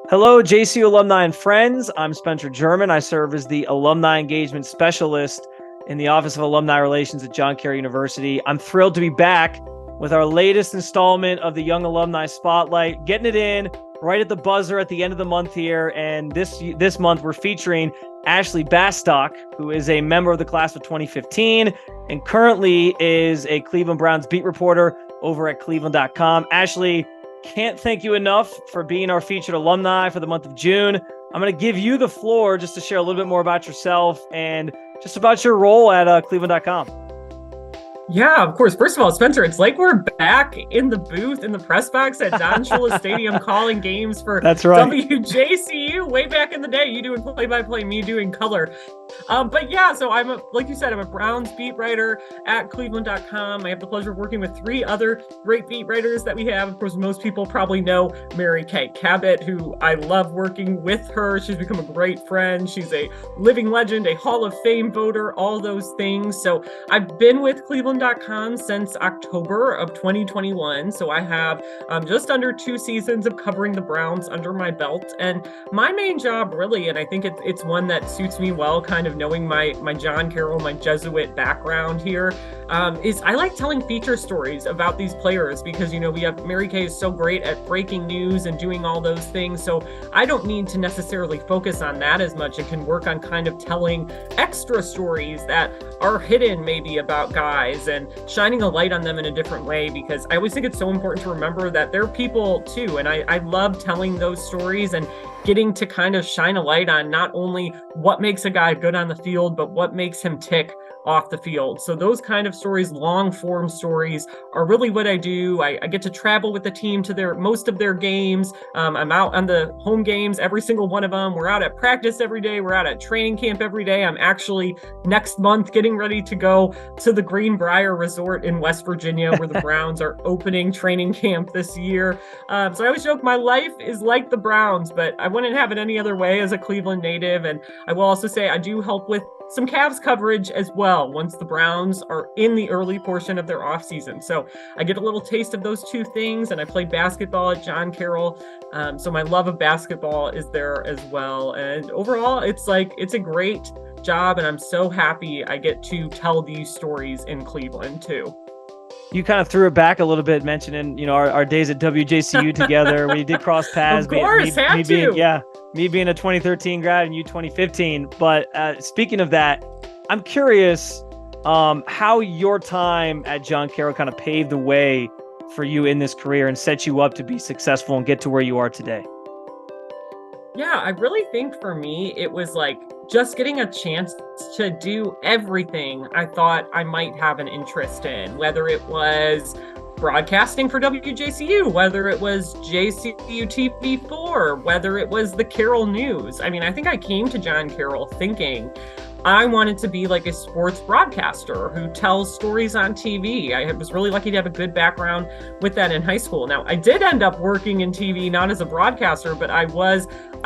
Hello, JCU alumni and friends. I'm Spencer German. I serve as the Alumni Engagement Specialist in the Office of Alumni Relations at John Carroll University. I'm thrilled to be back with our latest installment of the Young Alumni Spotlight, getting it in right at the buzzer at the end of the month here. And this month, we're featuring Ashley Bastock, who is a member of the class of 2015 and currently is a Cleveland Browns beat reporter over at cleveland.com. Ashley, can't thank you enough for being our featured alumni for the month of June. I'm going to give you the floor just to share a little bit more about yourself and just about your role at cleveland.com. Yeah, of course. First of all, Spencer, it's like we're back in the booth in the press box at Don Shula Stadium calling games for That's right. WJCU way back in the day. You doing play-by-play, me doing color. But yeah, so like you said, I'm a Browns beat writer at cleveland.com. I have the pleasure of working with three other great beat writers that we have. Of course, most people probably know Mary Kay Cabot, who I love working with her. She's become a great friend. She's a living legend, a Hall of Fame voter, all those things. So I've been with cleveland.com since October of 2021. So I have just under 2 seasons of covering the Browns under my belt. And my main job really, and I think it's one that suits me well, kind of knowing my John Carroll, my Jesuit background here, is I like telling feature stories about these players because, we have Mary Kay is so great at breaking news and doing all those things. So I don't need to necessarily focus on that as much and can work on kind of telling extra stories that are hidden maybe about guys and shining a light on them in a different way, because I always think it's so important to remember that they're people too. And I love telling those stories and getting to kind of shine a light on not only what makes a guy good on the field, but what makes him tick off the field. So those kind of stories, long form stories, are really what I do. I get to travel with the team to most of their games. I'm out on the home games, every single one of them. We're out at practice every day. We're out at training camp every day. I'm actually next month getting ready to go to the Greenbrier Resort in West Virginia, where the Browns are opening training camp this year. So I always joke my life is like the Browns, but I wouldn't have it any other way as a Cleveland native. And I will also say I do help with some Cavs coverage as well once the Browns are in the early portion of their offseason. So I get a little taste of those two things, and I played basketball at John Carroll. So my love of basketball is there as well. And overall, it's a great job, and I'm so happy I get to tell these stories in Cleveland too. You kind of threw it back a little bit, mentioning, our days at WJCU together. We did cross paths. Of course, me being a 2013 grad and you 2015. But speaking of that, I'm curious how your time at John Carroll kind of paved the way for you in this career and set you up to be successful and get to where you are today. Yeah, I really think for me, it was like just getting a chance to do everything I thought I might have an interest in, whether it was broadcasting for WJCU, whether it was JCU TV4, whether it was the Carroll News. I mean, I think I came to John Carroll thinking I wanted to be like a sports broadcaster who tells stories on TV. I was really lucky to have a good background with that in high school. Now, I did end up working in TV, not as a broadcaster, but I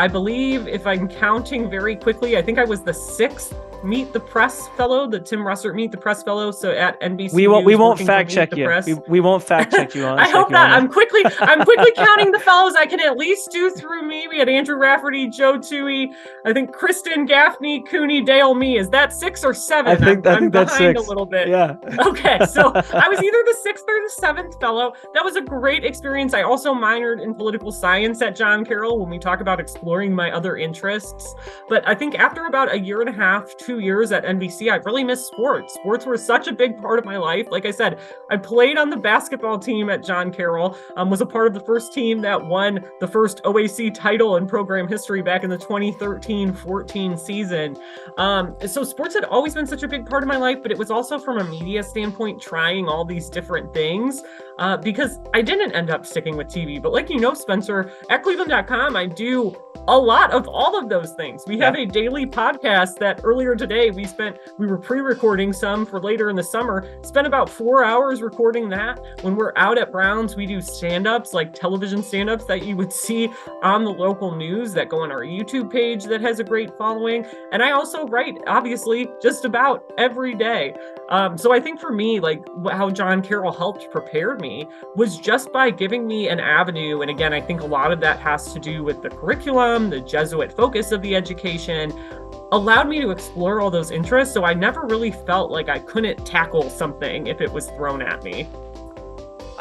believe, if I'm counting very quickly, I think I was the 6th Meet the Press fellow, the Tim Russert Meet the Press fellow. So at NBC, we won't fact check you. We won't fact check you on. I hope not. I'm quickly counting the fellows I can at least do through me. We had Andrew Rafferty, Joe Toohey, I think Kristen Gaffney, Cooney, Dale, me. Is that 6 or 7? I think I'm that's behind 6. a little bit. Yeah. Okay, so I was either the 6th or the 7th fellow. That was a great experience. I also minored in political science at John Carroll when we talk about exploring my other interests. But I think after about a year and a half, 2 years at NBC, I really missed sports. Sports were such a big part of my life. Like I said, I played on the basketball team at John Carroll, was a part of the first team that won the first OAC title in program history back in the 2013-14 season. So sports had always been such a big part of my life, but it was also from a media standpoint, trying all these different things, because I didn't end up sticking with TV. But like Spencer, at cleveland.com, I do a lot of all of those things. We have a daily podcast that earlier today we were pre-recording some for later in the summer, spent about 4 hours recording that. When we're out at Browns, we do stand-ups, like television stand-ups that you would see on the local news that go on our YouTube page that has a great following. And I also write, obviously, just about every day. So I think for me, like how John Carroll helped prepare me was just by giving me an avenue. And again, I think a lot of that has to do with the curriculum, the Jesuit focus of the education, allowed me to explore all those interests. So I never really felt like I couldn't tackle something if it was thrown at me.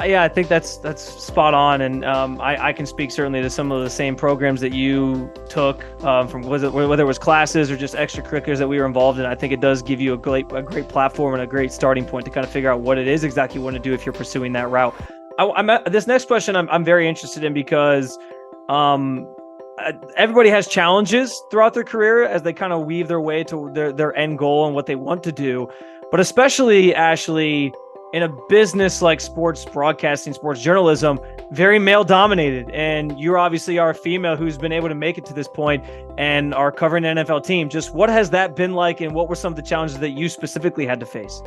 Yeah, I think that's spot on, and I can speak certainly to some of the same programs that you took from whether it was classes or just extracurriculars that we were involved in. I think it does give you a great platform and a great starting point to kind of figure out what it is exactly you want to do if you're pursuing that route. This next question I'm very interested in because everybody has challenges throughout their career as they kind of weave their way to their end goal and what they want to do, but especially Ashley, in a business like sports broadcasting, sports journalism, very male dominated. And you obviously are a female who's been able to make it to this point and are covering an NFL team. Just what has that been like, and what were some of the challenges that you specifically had to face?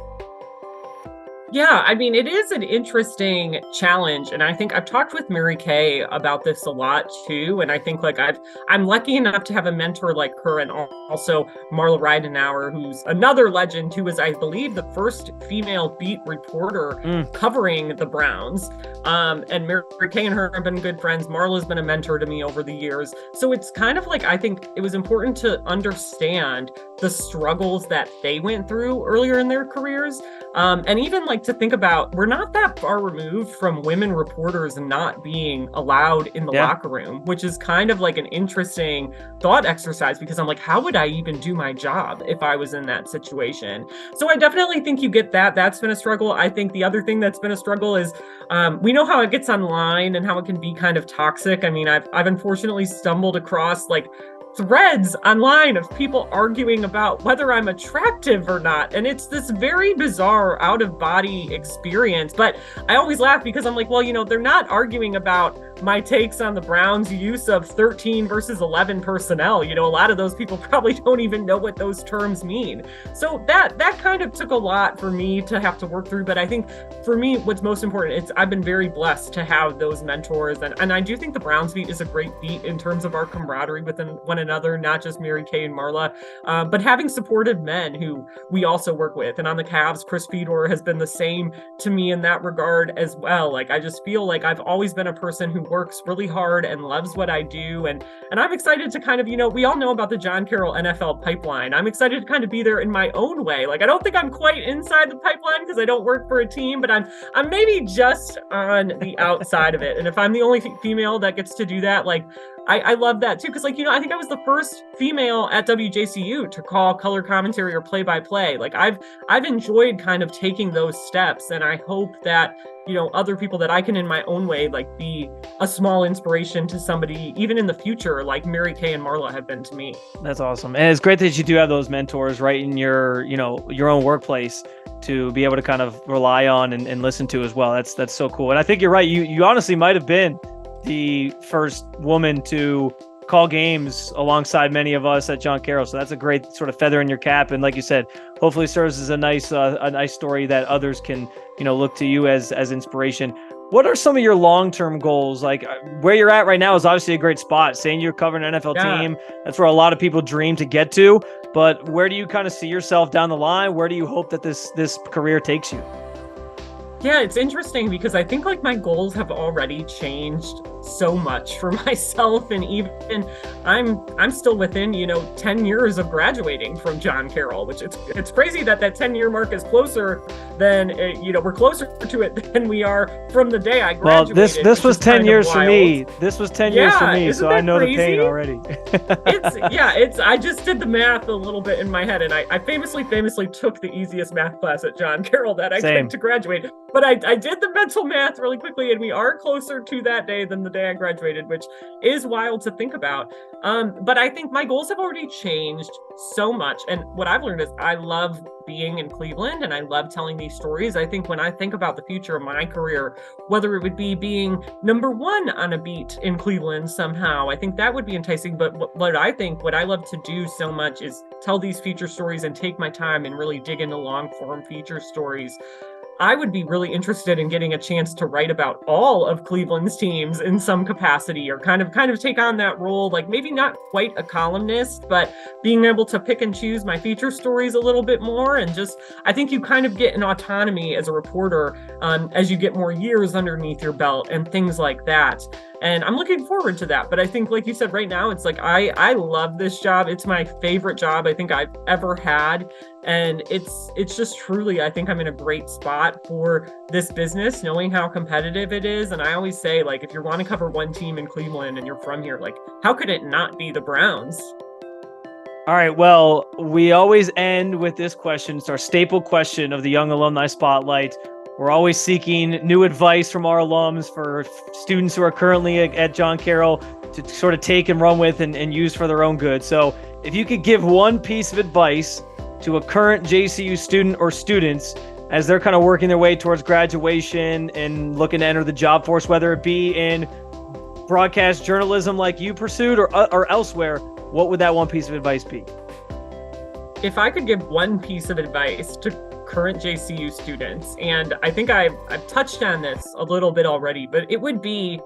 Yeah, I mean, it is an interesting challenge. And I think I've talked with Mary Kay about this a lot too. And I think like I'm lucky enough to have a mentor like her, and also Marla Reidenauer, who's another legend, who was, I believe, the first female beat reporter covering the Browns. And Mary Kay and her have been good friends. Marla's been a mentor to me over the years. So it's kind of like, I think it was important to understand the struggles that they went through earlier in their careers. And even like to think about, we're not that far removed from women reporters not being allowed in the locker room, which is kind of like an interesting thought exercise, because I'm like, how would I even do my job if I was in that situation? So I definitely think you get that. That's been a struggle. I think the other thing that's been a struggle is we know how it gets online and how it can be kind of toxic. I mean, I've unfortunately stumbled across like threads online of people arguing about whether I'm attractive or not. And it's this very bizarre out of body experience. But I always laugh because I'm like, well, you know, they're not arguing about my takes on the Browns' use of 13 versus 11 personnel. You know, a lot of those people probably don't even know what those terms mean. So that kind of took a lot for me to have to work through. But I think for me, what's most important is I've been very blessed to have those mentors. And I do think the Browns beat is a great beat in terms of our camaraderie within one another, not just Mary Kay and Marla, but having supportive men who we also work with. And on the Cavs, Chris Fedor has been the same to me in that regard as well. Like, I just feel like I've always been a person who works really hard and loves what I do. And I'm excited to kind of, you know, we all know about the John Carroll NFL pipeline. I'm excited to kind of be there in my own way. Like, I don't think I'm quite inside the pipeline because I don't work for a team, but I'm maybe just on the outside of it. And if I'm the only female that gets to do that, like, I love that too. Cause like, you know, I think I was the first female at WJCU to call color commentary or play-by-play. Like I've enjoyed kind of taking those steps. And I hope that, you know, other people that I can in my own way, like be a small inspiration to somebody, even in the future, like Mary Kay and Marla have been to me. That's awesome. And it's great that you do have those mentors right in your, you know, your own workplace to be able to kind of rely on and listen to as well. That's so cool. And I think you're right. You honestly might have been the first woman to call games alongside many of us at John Carroll. So that's a great sort of feather in your cap. And like you said, hopefully serves as a nice story that others can, you know, look to you as inspiration. What are some of your long-term goals? Like where you're at right now is obviously a great spot. Saying you're covering an NFL team, that's where a lot of people dream to get to. But where do you kind of see yourself down the line? Where do you hope that this career takes you? Yeah, it's interesting because I think like my goals have already changed so much for myself, and even I'm still within, you know, 10 years of graduating from John Carroll, which it's crazy that 10-year mark is closer than you know, we're closer to it than we are from the day I graduated. Well, this was 10 years for me. This was 10 years for me, so I know crazy? The pain already. I just did the math a little bit in my head, and I famously took the easiest math class at John Carroll that I took to graduate. But I did the mental math really quickly, and we are closer to that day than the day I graduated, which is wild to think about. But I think my goals have already changed so much. And what I've learned is I love being in Cleveland and I love telling these stories. I think when I think about the future of my career, whether it would be being number one on a beat in Cleveland somehow, I think that would be enticing. But what I love to do so much is tell these feature stories and take my time and really dig into long form feature stories. I would be really interested in getting a chance to write about all of Cleveland's teams in some capacity, or kind of take on that role, like maybe not quite a columnist, but being able to pick and choose my feature stories a little bit more. And just, I think you kind of get an autonomy as a reporter as you get more years underneath your belt and things like that. And I'm looking forward to that. But I think, like you said, right now, it's like, I love this job. It's my favorite job I think I've ever had. And it's just truly, I think I'm in a great spot for this business, knowing how competitive it is. And I always say, like, if you want to cover one team in Cleveland and you're from here, like, how could it not be the Browns? All right. Well, we always end with this question. It's our staple question of the Young Alumni Spotlight. We're always seeking new advice from our alums for students who are currently at John Carroll to sort of take and run with and use for their own good. So if you could give one piece of advice to a current JCU student or students as they're kind of working their way towards graduation and looking to enter the job force, whether it be in broadcast journalism like you pursued or elsewhere, what would that one piece of advice be? If I could give one piece of advice to current JCU students, and I think I've touched on this a little bit already, but it would be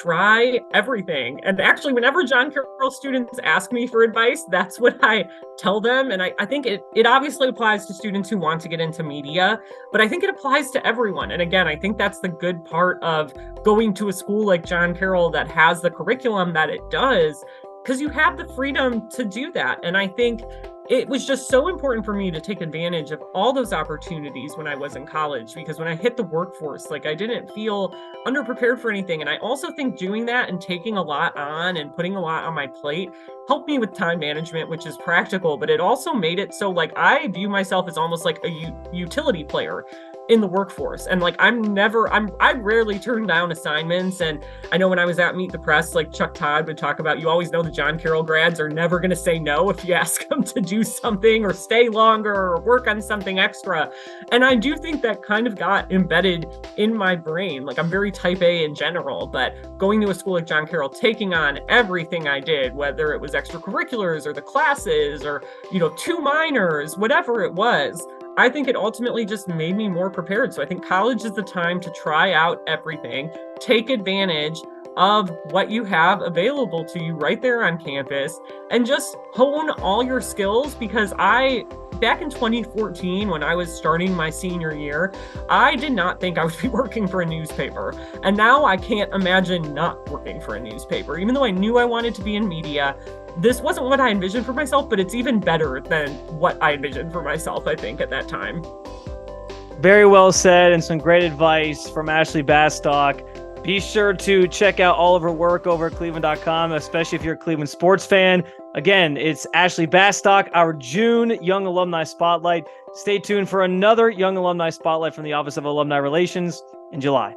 try everything. And actually, whenever John Carroll students ask me for advice, that's what I tell them. And I think it obviously applies to students who want to get into media, but I think it applies to everyone. And again, I think that's the good part of going to a school like John Carroll that has the curriculum that it does, because you have the freedom to do that. And I think it was just so important for me to take advantage of all those opportunities when I was in college, because when I hit the workforce, like, I didn't feel underprepared for anything. And I also think doing that and taking a lot on and putting a lot on my plate helped me with time management, which is practical, but it also made it so, like, I view myself as almost like a utility player in the workforce. And like, I rarely turn down assignments. And I know when I was at Meet the Press, like Chuck Todd would talk about, you always know the John Carroll grads are never going to say no if you ask them to do something or stay longer or work on something extra. And I do think that kind of got embedded in my brain. Like, I'm very type A in general, but going to a school like John Carroll, taking on everything I did, whether it was extracurriculars or the classes or, 2 minors, whatever it was, I think it ultimately just made me more prepared. So I think college is the time to try out everything, take advantage of what you have available to you right there on campus, and just hone all your skills. Because back in 2014, when I was starting my senior year, I did not think I would be working for a newspaper. And now I can't imagine not working for a newspaper. Even though I knew I wanted to be in media, this wasn't what I envisioned for myself, but it's even better than what I envisioned for myself, I think, at that time. Very well said, and some great advice from Ashley Bastock. Be sure to check out all of her work over at cleveland.com, especially if you're a Cleveland sports fan. Again, it's Ashley Bastock, our June Young Alumni Spotlight. Stay tuned for another Young Alumni Spotlight from the Office of Alumni Relations in July.